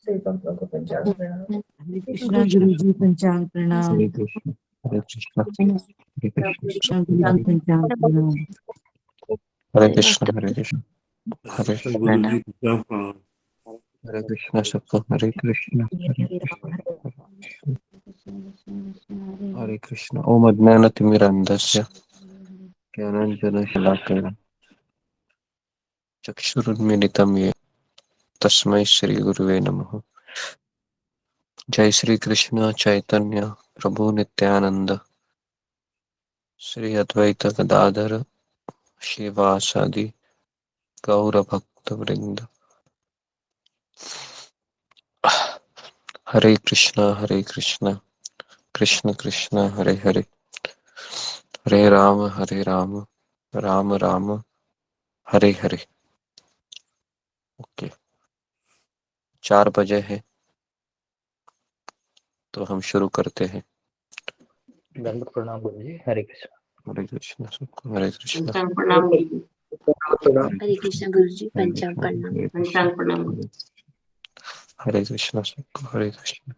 हरे कृष्णा गुरु जी, पंचांग प्रणाम। हरे कृष्ण हरे कृष्ण हरे कृष्ण गुरु जी, पंचांग प्रणाम। हरे कृष्ण हरे कृष्ण हरे गुरु जी प्रणाम। हरे कृष्ण सबको हरे कृष्ण हरे हरे कृष्ण। ओम अज्ञानतिमिरान्धस्य ज्ञानाञ्जनशलाकया चक्षुरुन्मीलितं येन तस्मै श्री गुरुवे नमः। जय श्री कृष्ण चैतन्य प्रभु नित्यानंद श्री अद्वैत गदाधर श्रीवासादि गौर भक्त वृंद। हरे कृष्ण कृष्ण कृष्ण हरे हरे, हरे राम राम राम हरे हरे। ओके, 4 बजे है तो हम शुरू करते हैं। दंड प्रणाम गुरु जी। हरे कृष्ण। हरे कृष्ण सबको हरे कृष्ण। प्रणाम गुरु जी। हरे हरे कृष्ण गुरु जी, हरे पंचांग कृष्ण प्रणाम। हरे पंचांग कृष्ण प्रणाम। हरे कृष्ण सबको हरे कृष्ण।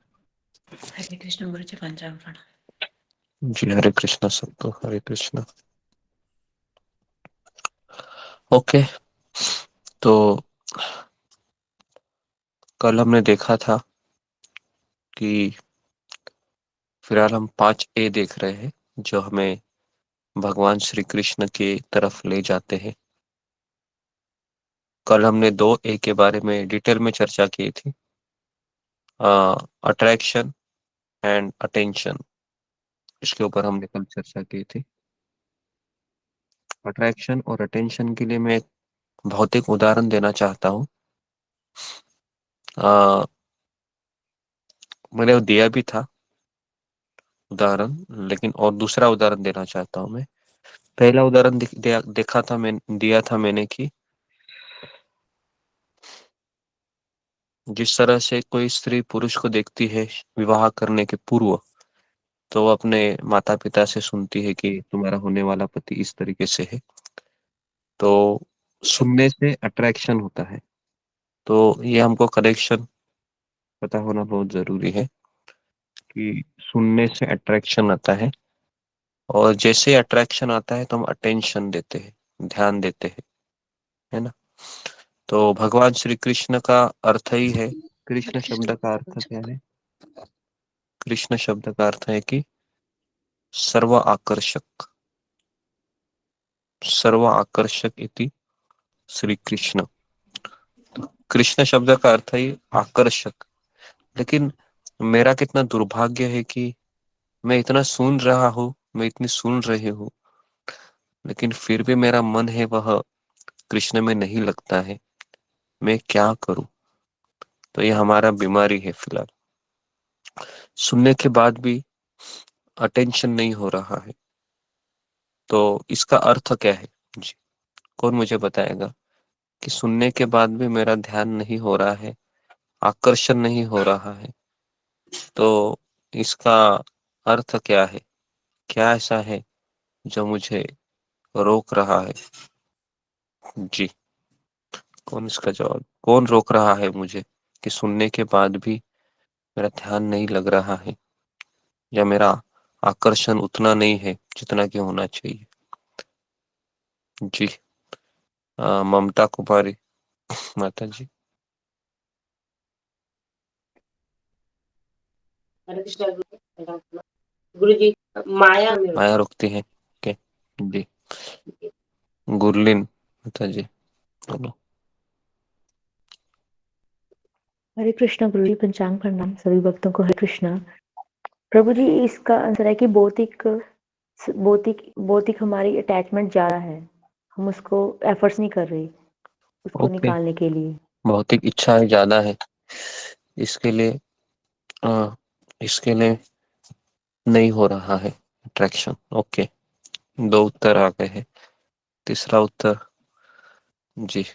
हरे कृष्ण गुरु जी, पंचांग प्रणाम। जी हरे कृष्ण सबको हरे कृष्ण। ओके, तो कल हमने देखा था कि फिलहाल हम 5A देख रहे हैं जो हमें भगवान श्री कृष्ण की तरफ ले जाते हैं। कल हमने 2A के बारे में डिटेल में चर्चा की थी, अट्रैक्शन एंड अटेंशन। इसके ऊपर हमने कल चर्चा की थी। अट्रैक्शन और अटेंशन के लिए मैं एक भौतिक उदाहरण देना चाहता हूँ। मैंने वो दिया भी था उदाहरण, लेकिन और दूसरा उदाहरण देना चाहता हूँ मैं। पहला उदाहरण देखा था दिया था मैंने कि जिस तरह से कोई स्त्री पुरुष को देखती है विवाह करने के पूर्व, तो वो अपने माता पिता से सुनती है कि तुम्हारा होने वाला पति इस तरीके से है, तो सुनने से अट्रैक्शन होता है। तो ये हमको कनेक्शन पता होना बहुत जरूरी है कि सुनने से अट्रैक्शन आता है, और जैसे अट्रैक्शन आता है तो हम अटेंशन देते हैं, ध्यान देते हैं, है ना। तो भगवान श्री कृष्ण का अर्थ ही है, कृष्ण शब्द का अर्थ क्या है? कृष्ण शब्द का अर्थ है कि सर्व आकर्षक, सर्व आकर्षक इति श्री कृष्ण। कृष्ण शब्द का अर्थ ही आकर्षक। लेकिन मेरा कितना दुर्भाग्य है कि मैं इतना सुन रहा हूँ, मैं इतनी सुन रही हूँ, लेकिन फिर भी मेरा मन है वह कृष्ण में नहीं लगता है। मैं क्या करूं? तो ये हमारा बीमारी है फिलहाल। सुनने के बाद भी अटेंशन नहीं हो रहा है, तो इसका अर्थ क्या है जी? कौन मुझे बताएगा कि सुनने के बाद भी मेरा ध्यान नहीं हो रहा है, आकर्षण नहीं हो रहा है, तो इसका अर्थ क्या है? क्या ऐसा है जो मुझे रोक रहा है जी? कौन रोक रहा है मुझे कि सुनने के बाद भी मेरा ध्यान नहीं लग रहा है, या मेरा आकर्षण उतना नहीं है जितना कि होना चाहिए जी? ममता कुमारी माता जी। हरे कृष्ण गुरु जी, माया में माया रोकती है के जी? गुरलीन माता जी बोलो। हरे कृष्णा गुरु जी, पंचांग प्रणाम सभी भक्तों को। हरे कृष्णा प्रभु जी। इसका आंसर है कि भौतिक भौतिक भौतिक हमारी अटैचमेंट ज्यादा है, हम उसको एफर्ट्स नहीं कर रहे उसको ओके, निकालने के लिए। भौतिक इच्छाएं ज्यादा है, इसके लिए इसके लिए नहीं हो रहा है अट्रैक्शन। ओके, 2 उत्तर आ गए हैं। तीसरा उत्तर जी,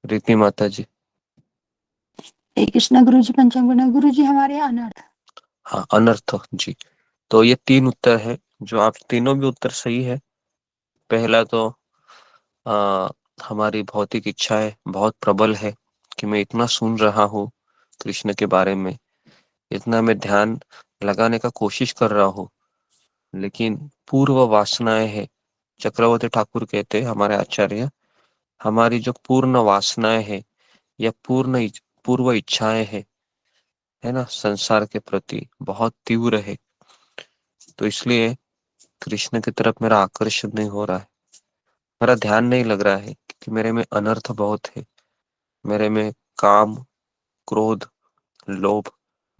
रीति माता जी। हरे कृष्णा गुरु जी, पंचांग प्रणाम। गुरु जी, हमारे अनर्थ। हाँ, अनर्थ जी। तो ये 3 उत्तर है, जो आप तीनों भी उत्तर सही है। पहला तो हमारी भौतिक इच्छाएं बहुत प्रबल है, कि मैं इतना सुन रहा हूँ कृष्ण के बारे में, इतना मैं ध्यान लगाने का कोशिश कर रहा हूँ, लेकिन पूर्व वासनाएं है। चक्रवर्ती ठाकुर कहते हैं, हमारे आचार्य, हमारी जो पूर्ण वासनाएं है या पूर्व इच्छाएं है ना, संसार के प्रति बहुत तीव्र है। तो इसलिए कृष्ण की तरफ मेरा आकर्षण नहीं हो रहा है, मेरा ध्यान नहीं लग रहा है, क्योंकि मेरे में अनर्थ बहुत है। मेरे में काम, क्रोध, लोभ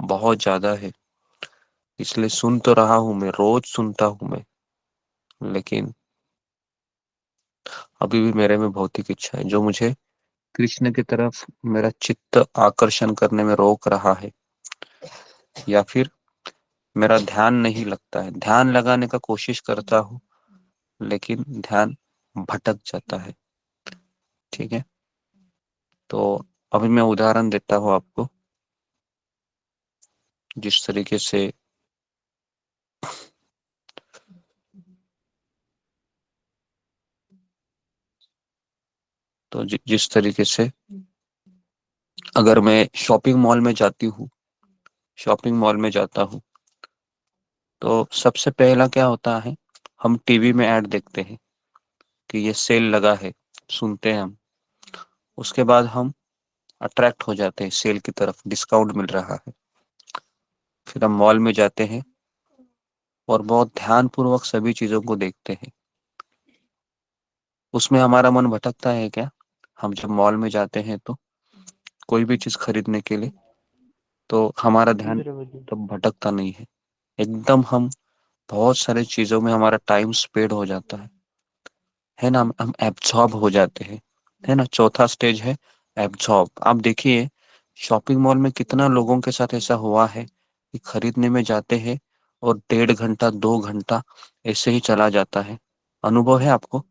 बहुत ज्यादा है। इसलिए सुन तो रहा हूं मैं, रोज सुनता हूं मैं, लेकिन अभी भी मेरे में भौतिक इच्छा है जो मुझे कृष्ण की तरफ मेरा चित्त आकर्षण करने में रोक रहा है, या फिर मेरा ध्यान नहीं लगता है। ध्यान लगाने का कोशिश करता हूँ, लेकिन ध्यान भटक जाता है। ठीक है, तो अभी मैं उदाहरण देता हूँ आपको, जिस तरीके से जिस तरीके से अगर मैं शॉपिंग मॉल में जाती हूँ, शॉपिंग मॉल में जाता हूँ, तो सबसे पहला क्या होता है, हम टीवी में ऐड देखते हैं कि ये सेल लगा है, सुनते हैं हम। उसके बाद हम अट्रैक्ट हो जाते हैं सेल की तरफ, डिस्काउंट मिल रहा है। फिर हम मॉल में जाते हैं और बहुत ध्यान पूर्वक सभी चीजों को देखते हैं। उसमें हमारा मन भटकता है क्या? हम जब मॉल में जाते हैं तो कोई भी चीज खरीदने के लिए, तो हमारा ध्यान तब भटकता नहीं है। एकदम हम बहुत सारे चीजों में हमारा टाइम स्पेंड हो जाता है ना, हम एब्जॉर्ब हो जाते हैं, है ना। चौथा स्टेज है एब्जॉर्ब। आप देखिए शॉपिंग मॉल में कितना लोगों के साथ ऐसा हुआ है कि खरीदने में जाते हैं और 1.5 घंटा 2 घंटा ऐसे ही चला जाता है। अनुभव है आपको?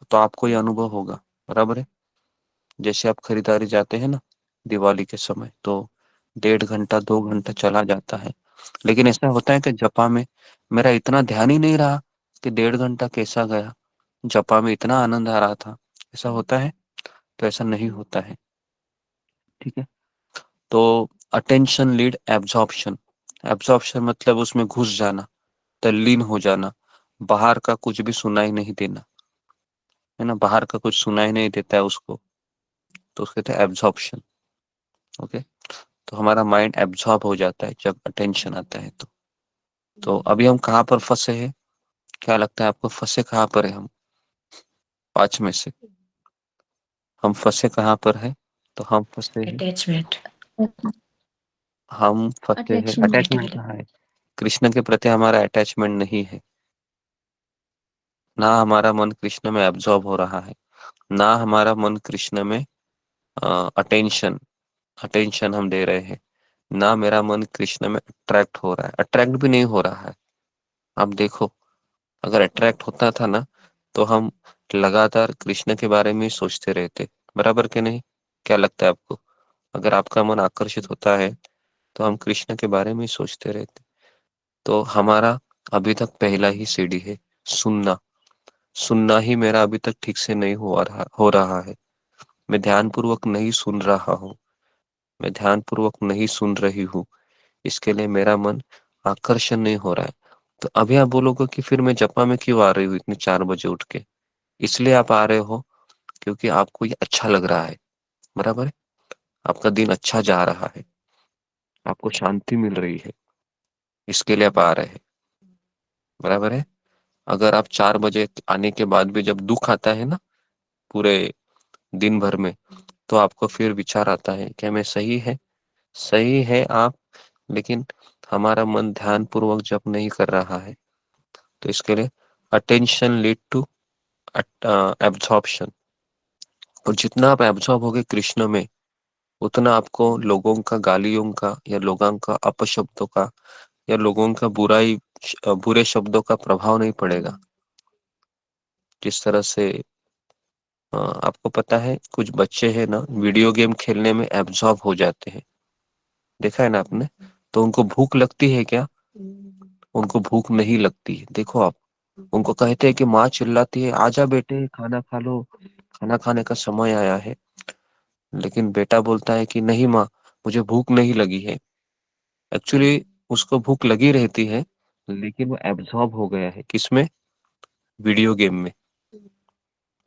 तो आपको ये अनुभव होगा, बराबर है। जैसे आप खरीदारी जाते हैं ना दिवाली के समय, तो 1.5 घंटा 2 घंटा चला जाता है। लेकिन ऐसा होता है कि जपा में मेरा इतना ध्यान ही नहीं रहा कि 1.5 घंटा कैसा गया, जपा में इतना आनंद आ रहा था। ऐसा होता है? तो ऐसा नहीं होता है। ठीक है, तो अटेंशन लीड एब्जॉर्प्शन। एब्जॉर्प्शन मतलब उसमें घुस जाना, तल्लीन हो जाना, बाहर का कुछ भी सुनाई नहीं देना, है ना। बाहर का कुछ सुनाई नहीं देता है उसको, तो उसको कहते हैं एब्जॉर्प्शन। ओके, तो हमारा माइंड एब्जॉर्ब हो जाता है जब अटेंशन आता है। तो अभी हम कहाँ पर फंसे हैं? क्या लगता है आपको, फंसे कहाँ पर है हम? 5 में से हम फंसे कहाँ पर है? तो हम फंसे हैं, अटैचमेंट। हम फंसे हैं, अटैचमेंट कहाँ है? कृष्ण के प्रति हमारा अटैचमेंट नहीं है, ना हमारा मन कृष्ण में एब्जॉर्ब हो रहा है, ना हमारा मन कृष्ण में अटेंशन अटेंशन हम दे रहे हैं, ना मेरा मन कृष्ण में अट्रैक्ट हो रहा है, अट्रैक्ट भी नहीं हो रहा है। आप देखो, अगर अट्रैक्ट होता था ना, तो हम लगातार कृष्ण के बारे में ही सोचते रहते, बराबर के नहीं? क्या लगता है आपको? अगर आपका मन आकर्षित होता है तो हम कृष्ण के बारे में ही सोचते रहते। तो हमारा अभी तक पहला ही सीढ़ी है, सुनना। सुनना ही मेरा अभी तक ठीक से नहीं हो रहा है। मैं ध्यान पूर्वक नहीं सुन रहा हूँ, मैं ध्यान पूर्वक नहीं सुन रही हूँ। इसके लिए मेरा मन आकर्षण नहीं हो रहा है। तो अभी आप बोलोगे कि फिर मैं जपा में क्यों आ रही हूँ इतने 4 बजे उठ के? इसलिए आप आ रहे हो क्योंकि आपको ये अच्छा लग रहा है, बराबर है। आपका दिन अच्छा जा रहा है, आपको शांति मिल रही है, इसके लिए आप आ रहे हैं, बराबर है। अगर आप 4 बजे आने के बाद भी जब दुख आता है ना पूरे दिन भर में, तो आपको फिर विचार आता है क्या मैं सही है? सही है आप, लेकिन हमारा मन ध्यान पूर्वक जप नहीं कर रहा है। तो इसके लिए अटेंशन लीड टू एब्जॉर्प्शन। और जितना आप एब्जॉर्ब होगे कृष्ण में, उतना आपको लोगों का गालियों का या लोगों का अपशब्दों का या लोगों का बुरे शब्दों का प्रभाव नहीं पड़ेगा। जिस तरह से आपको पता है कुछ बच्चे हैं ना, वीडियो गेम खेलने में एब्जॉर्ब हो जाते हैं, देखा है ना आपने? तो उनको भूख लगती है क्या? उनको भूख नहीं लगती है। देखो आप, उनको कहते हैं कि माँ चिल्लाती है आजा बेटे खाना खा लो, खाना खाने का समय आया है, लेकिन बेटा बोलता है कि नहीं माँ, मुझे भूख नहीं लगी है। एक्चुअली उसको भूख लगी रहती है, लेकिन वो एब्जॉर्ब हो गया है किसमें? वीडियो गेम में,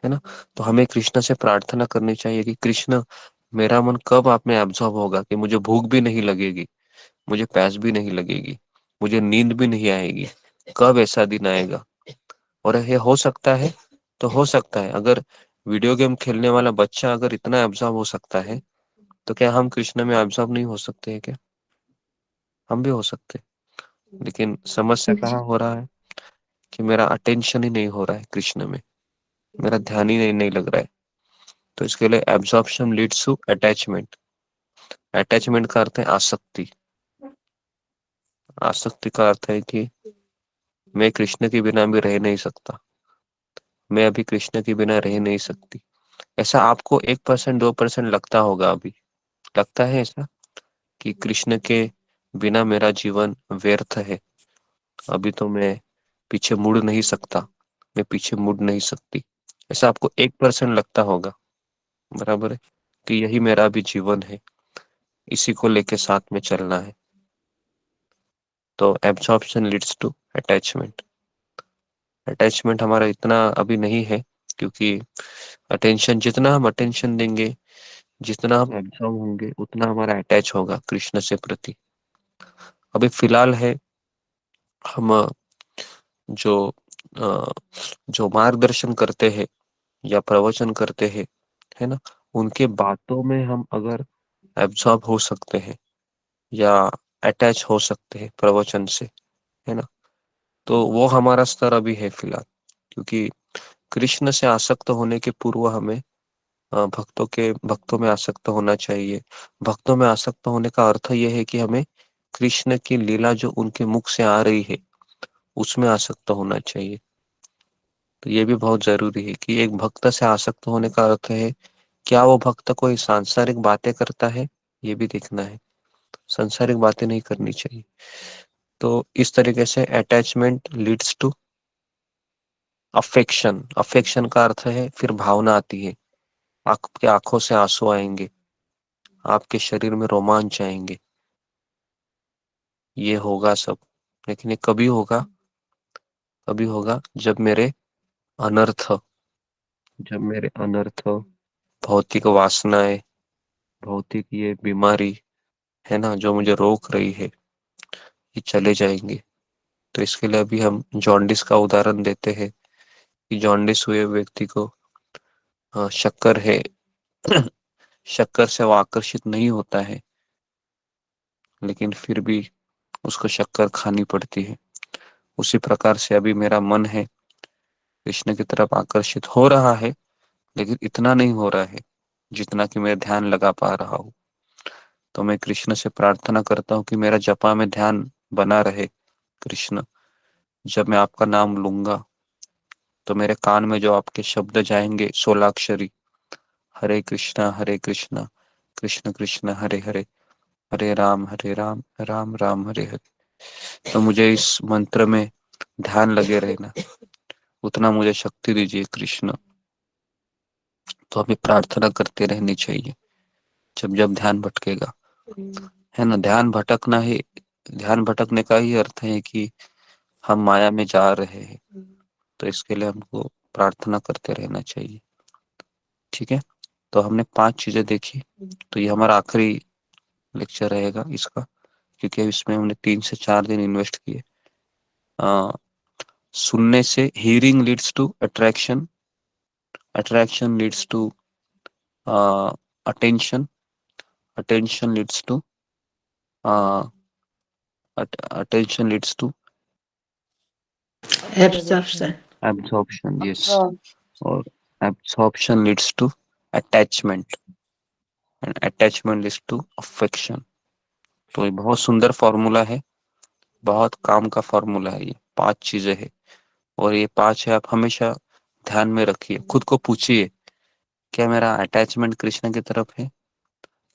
है ना। तो हमें कृष्ण से प्रार्थना करनी चाहिए कि कृष्ण, मेरा मन कब आप में एब्जॉर्ब होगा कि मुझे भूख भी नहीं लगेगी, मुझे प्यास भी नहीं लगेगी, मुझे नींद भी नहीं आएगी। कब ऐसा दिन आएगा? और ये हो सकता है, तो हो सकता है अगर वीडियो गेम खेलने वाला बच्चा अगर इतना एब्जॉर्ब हो सकता है, तो क्या हम कृष्ण में एब्जॉर्ब नहीं हो सकते हैं क्या? हम भी हो सकते हैं। लेकिन समस्या कहाँ हो रहा है कि मेरा अटेंशन ही नहीं हो रहा है कृष्ण में, मेरा ध्यान ही नहीं लग रहा है। तो इसके लिए absorption leads to attachment. Attachment का अर्थ है आसक्ति। आसक्ति का अर्थ है कि मैं कृष्ण के बिना भी रह नहीं सकता, मैं अभी कृष्ण के बिना रह नहीं सकती। ऐसा आपको 1% 2% लगता होगा, अभी लगता है ऐसा कि कृष्ण के बिना मेरा जीवन व्यर्थ है, अभी तो मैं पीछे मुड़ नहीं सकता, मैं पीछे मुड़ नहीं सकती। ऐसा आपको 1% लगता होगा, बराबर है, कि यही मेरा भी जीवन है, इसी को लेके साथ में चलना है। तो absorption leads to attachment. Attachment हमारा इतना अभी नहीं है, क्योंकि अटेंशन, जितना हम अटेंशन देंगे, जितना हम एब्जॉर्ब होंगे, उतना हमारा अटैच होगा कृष्ण से प्रति। अभी फिलहाल है, हम जो जो मार्गदर्शन करते हैं या प्रवचन करते हैं, है ना, उनके बातों में हम अगर एब्जॉर्ब हो सकते हैं या अटैच हो सकते हैं प्रवचन से, है ना, तो वो हमारा स्तर अभी है फिलहाल। क्योंकि कृष्ण से आसक्त होने के पूर्व हमें भक्तों में आसक्त होना चाहिए। भक्तों में आसक्त होने का अर्थ यह है कि हमें कृष्ण की लीला जो उनके मुख से आ रही है, उसमें आसक्त होना चाहिए। तो ये भी बहुत जरूरी है कि एक भक्त से आसक्त होने का अर्थ है, क्या वो भक्त कोई सांसारिक बातें करता है, ये भी देखना है। सांसारिक बातें नहीं करनी चाहिए। तो इस तरीके से attachment leads to affection. Affection का अर्थ है फिर भावना आती है, आपके आंखों से आंसू आएंगे, आपके शरीर में रोमांच आएंगे, ये होगा सब। लेकिन ये कभी होगा? कभी होगा जब मेरे अनर्थ, जब मेरे अनर्थ, भौतिक वासनाएं, भौतिक ये बीमारी, है ना, जो मुझे रोक रही है, ये चले जाएंगे। तो इसके लिए अभी हम जॉन्डिस का उदाहरण देते हैं कि जॉन्डिस हुए व्यक्ति को शक्कर है, शक्कर से वो आकर्षित नहीं होता है, लेकिन फिर भी उसको शक्कर खानी पड़ती है। उसी प्रकार से अभी मेरा मन है कृष्ण की तरफ आकर्षित हो रहा है, लेकिन इतना नहीं हो रहा है जितना कि मैं ध्यान लगा पा रहा हूँ। तो मैं कृष्ण से प्रार्थना करता हूँ कि मेरा जपा में ध्यान बना रहे। कृष्ण, जब मैं आपका नाम लूंगा तो मेरे कान में जो आपके शब्द जाएंगे 16 अक्षरी, हरे कृष्णा कृष्ण कृष्ण हरे हरे, हरे राम राम राम हरे हरे, तो मुझे इस मंत्र में ध्यान लगे रहना, उतना मुझे शक्ति दीजिए कृष्ण। तो हमें प्रार्थना करते रहनी चाहिए जब जब ध्यान भटकेगा, है ना। ध्यान भटकने का ही अर्थ है कि हम माया में जा रहे हैं। तो इसके लिए हमको प्रार्थना करते रहना चाहिए। ठीक है, तो हमने 5 चीजें देखी। तो ये हमारा आखिरी लेक्चर रहेगा इसका, क्योंकि इसमें हमने 3 से 4 दिन इन्वेस्ट किए। सुनने से hearing leads to attraction, attraction leads to attention, attention leads to attention leads to Absorption. absorption, yes, or absorption leads to attachment, and attachment leads to affection। तो ये बहुत सुंदर फॉर्मूला है, बहुत काम का फॉर्मूला है। ये 5 चीजें हैं, और ये 5 है, आप हमेशा ध्यान में रखिए। खुद को पूछिए, क्या मेरा अटैचमेंट कृष्ण की तरफ है?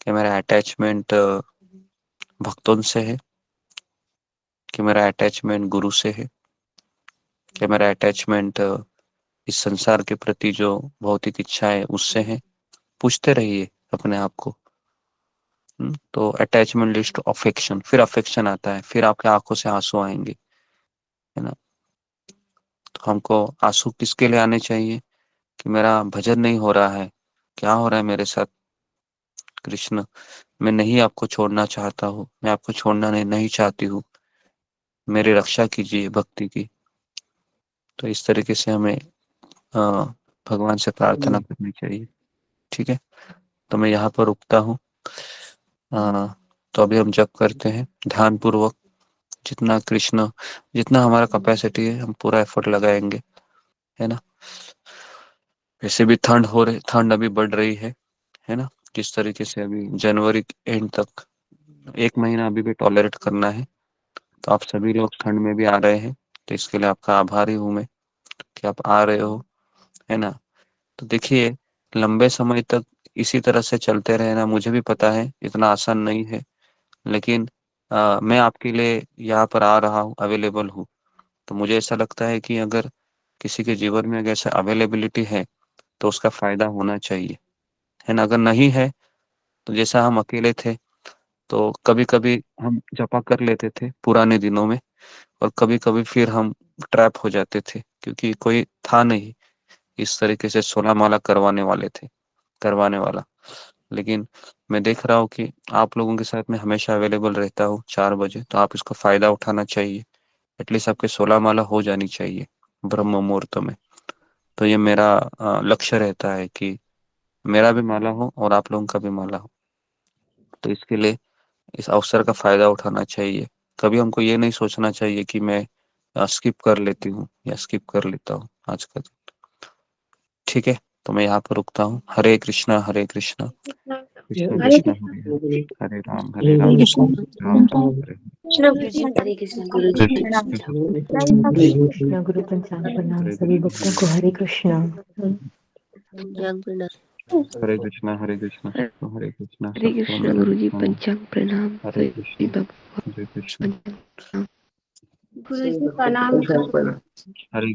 क्या मेरा अटैचमेंट भक्तों से है? क्या मेरा अटैचमेंट गुरु से है? क्या मेरा अटैचमेंट इस संसार के प्रति जो भौतिक इच्छा है उससे है? पूछते रहिए अपने आप को। तो अटैचमेंट लीड्स टू अफेक्शन, फिर अफेक्शन आता है, फिर आपके आंखों से आंसू आएंगे, है ना। तो हमको आंसू किसके लिए आने चाहिए? कि मेरा भजन नहीं हो रहा है, क्या हो रहा है मेरे साथ कृष्ण, मैं नहीं आपको छोड़ना चाहता हूँ, मैं आपको छोड़ना नहीं चाहती हूँ, मेरी रक्षा कीजिए भक्ति की। तो इस तरीके से हमें भगवान से प्रार्थना करनी चाहिए। ठीक है, तो मैं यहाँ पर रुकता हूँ। तो अभी हम जप करते हैं ध्यान पूर्वक, जितना हमारा कैपेसिटी है हम पूरा एफर्ट लगाएंगे, है ना। वैसे भी ठंड अभी बढ़ रही है ना। जिस तरीके से अभी जनवरी एंड तक 1 महीना अभी भी टॉलरेट करना है, तो आप सभी लोग ठंड में भी आ रहे हैं, तो इसके लिए आपका आभारी हूँ मैं कि आप आ रहे हो, है ना। तो देखिए, लंबे समय तक इसी तरह से चलते रहना मुझे भी पता है इतना आसान नहीं है, लेकिन मैं आपके लिए यहाँ पर आ रहा हूँ, अवेलेबल हूँ। तो मुझे ऐसा लगता है कि अगर किसी के जीवन में अगर ऐसा अवेलेबिलिटी है तो उसका फायदा होना चाहिए, है ना। अगर नहीं है तो जैसा हम अकेले थे तो कभी कभी हम जपा कर लेते थे पुराने दिनों में, और कभी कभी फिर हम ट्रैप हो जाते थे क्योंकि कोई था नहीं इस तरीके से 16 माला करवाने वाला। लेकिन मैं देख रहा हूँ कि आप लोगों के साथ में हमेशा अवेलेबल रहता हूँ 4 बजे, तो आप इसका फायदा उठाना चाहिए। एटलीस्ट आपके 16 माला हो जानी चाहिए ब्रह्म मुहूर्त में। तो ये मेरा लक्ष्य रहता है कि मेरा भी माला हो और आप लोगों का भी माला हो। तो इसके लिए इस अवसर का फायदा उठाना चाहिए। कभी हमको ये नहीं सोचना चाहिए कि मैं स्किप कर लेती हूँ या स्किप कर लेता हूँ आज का दिन। ठीक है, तो मैं यहाँ पर रुकता हूँ। हरे कृष्णा कृष्ण हरे कृष्ण कृष्ण हरे राम हरे राम कृष्ण राम राम हरे गुरु जी हरे कृष्ण गुरु जी कृष्ण गुरु पंचांग प्रणाम, हरे सभी भक्तों को हरे कृष्णा। पंचांग प्रणाम हरे कृष्णा हरे कृष्णा हरे सत्यम कृष्ण गुरु जी, परम पंचांग प्रणाम हरे सभी कृष्ण भक्त हरे कृष्ण गुरु जी प्रणाम हरे